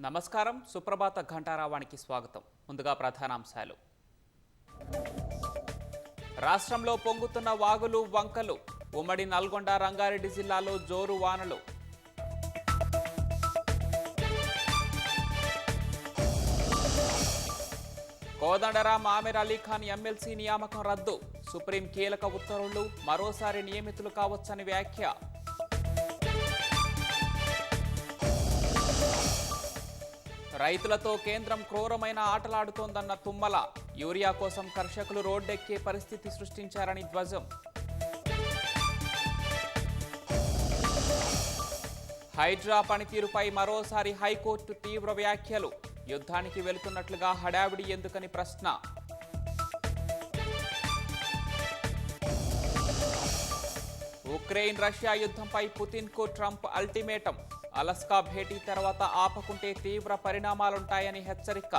నమస్కారం. సుప్రభాత ఘంటారావానికి స్వాగతం. ముందుగా ప్రధానాంశాలు. రాష్ట్రంలో పొంగుతున్న వాగులు వంకలు. ఉమ్మడి నల్గొండ రంగారెడ్డి జిల్లాలో జోరు వానలు. కోదండరాం ఆమెర్ అలీఖాన్ ఎమ్మెల్సీ నియామకం రద్దు. సుప్రీం కీలక ఉత్తర్వులు, మరోసారి నియమితులు కావచ్చని వ్యాఖ్య. రైతులతో కేంద్రం క్రూరమైన ఆటలాడుతోందన్న తుమ్మల. యూరియా కోసం కర్షకులు రోడ్డెక్కే పరిస్థితి సృష్టించారని ధ్వజం. హైడ్రా పనితీరుపై మరోసారి హైకోర్టు తీవ్ర వ్యాఖ్యలు. యుద్ధానికి వెళుతున్నట్లుగా హడావిడి ఎందుకని ప్రశ్న. ఉక్రెయిన్ రష్యా యుద్ధంపై పుతిన్కు ట్రంప్ అల్టిమేటం. అలస్కా భేటీ తర్వాత ఆపకుంటే తీవ్ర పరిణామాలుంటాయని హెచ్చరిక.